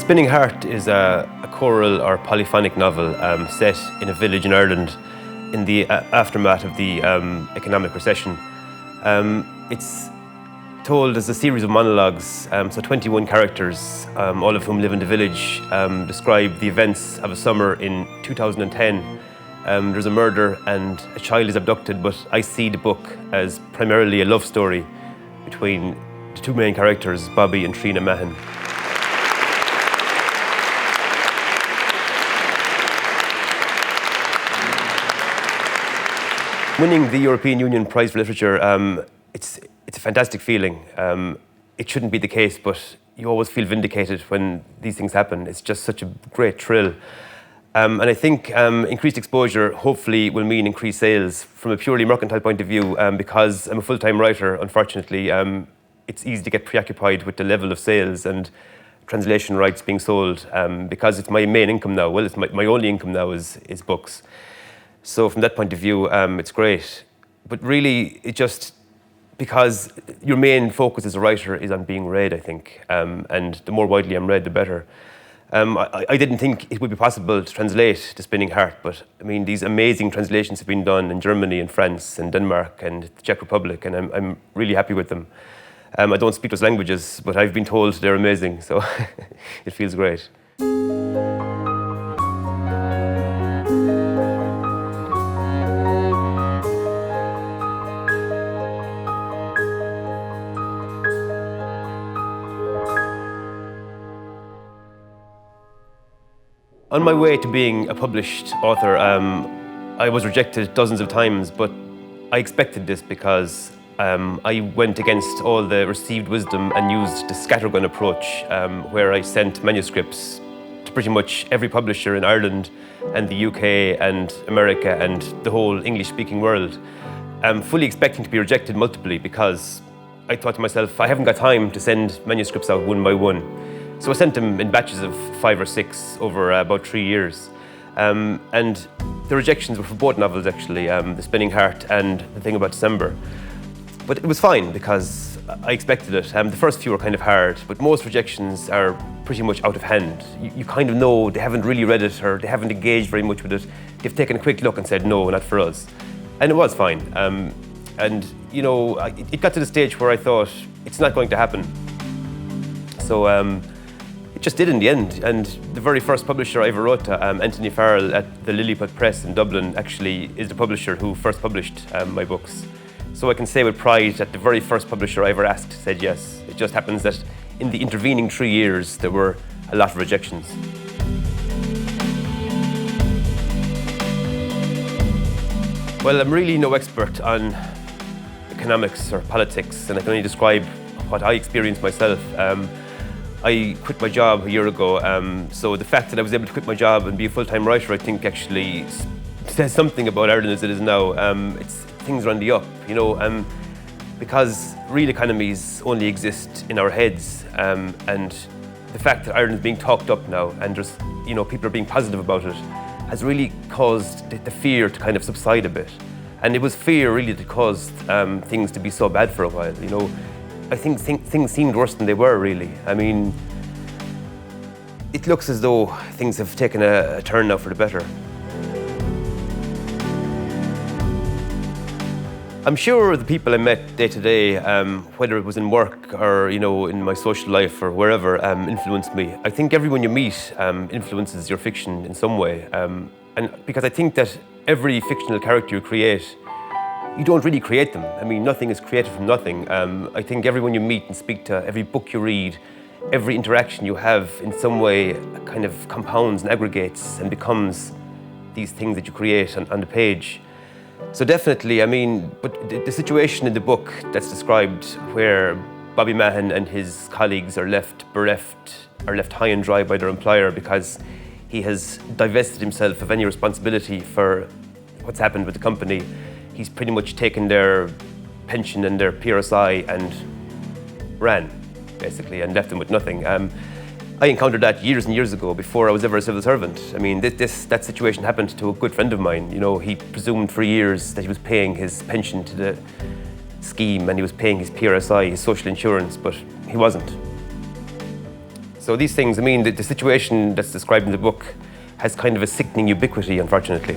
Spinning Heart is a choral or polyphonic novel set in a village in Ireland in the aftermath of the economic recession. It's told as a series of monologues, so 21 characters, all of whom live in the village, describe the events of a summer in 2010. There's a murder and a child is abducted, but I see the book as primarily a love story between the two main characters, Bobby and Trina Mahan. Winning the European Union Prize for Literature, it's a fantastic feeling. It shouldn't be the case, but you always feel vindicated when these things happen. It's just such a great thrill. And I think increased exposure hopefully will mean increased sales. From a purely mercantile point of view, because I'm a full-time writer, unfortunately, it's easy to get preoccupied with the level of sales and translation rights being sold, because it's my main income now. Well, it's my only income now is books. So from that point of view, it's great. But really, it just, because your main focus as a writer is on being read, I think. And the more widely I'm read, the better. I didn't think it would be possible to translate The Spinning Heart, but I mean, these amazing translations have been done in Germany and France and Denmark and the Czech Republic, and I'm really happy with them. I don't speak those languages, but I've been told they're amazing, so it feels great. On my way to being a published author, I was rejected dozens of times, but I expected this because I went against all the received wisdom and used the scattergun approach, where I sent manuscripts to pretty much every publisher in Ireland and the UK and America and the whole English-speaking world, fully expecting to be rejected multiply because I thought to myself, I haven't got time to send manuscripts out one by one. So I sent them in batches of 5 or 6 over about 3 years. And the rejections were for both novels, actually, The Spinning Heart and The Thing About December. But it was fine because I expected it. The first few were kind of hard, but most rejections are pretty much out of hand. You kind of know they haven't really read it or they haven't engaged very much with it. They've taken a quick look and said, no, not for us. And it was fine. And, you know, it got to the stage where I thought, it's not going to happen. So, it just did in the end, and the very first publisher I ever wrote to, Anthony Farrell at the Lilliput Press in Dublin, actually is the publisher who first published my books. So I can say with pride that the very first publisher I ever asked said yes. It just happens that in the intervening 3 years there were a lot of rejections. Well, I'm really no expert on economics or politics, and I can only describe what I experienced myself. I quit my job a year ago, so the fact that I was able to quit my job and be a full-time writer, I think actually says something about Ireland as it is now. Things are on the up, you know, because real economies only exist in our heads, and the fact that Ireland is being talked up now and there's, you know, people are being positive about it has really caused the fear to kind of subside a bit. And it was fear really that caused things to be so bad for a while, you know. I think things seemed worse than they were, really. I mean, it looks as though things have taken a turn now for the better. I'm sure the people I met day to day, whether it was in work or, you know, in my social life or wherever, influenced me. I think everyone you meet influences your fiction in some way. And because I think that every fictional character you create, you don't really create them. I mean, nothing is created from nothing. I think everyone you meet and speak to, every book you read, every interaction you have in some way kind of compounds and aggregates and becomes these things that you create on the page. So definitely, I mean, but the situation in the book that's described where Bobby Mahan and his colleagues are left bereft, are left high and dry by their employer because he has divested himself of any responsibility for what's happened with the company. He's pretty much taken their pension and their PRSI and ran, basically, and left them with nothing. I encountered that years and years ago before I was ever a civil servant. I mean, that situation happened to a good friend of mine. You know, he presumed for years that he was paying his pension to the scheme and he was paying his PRSI, his social insurance, but he wasn't. So these things, I mean, the situation that's described in the book has kind of a sickening ubiquity, unfortunately.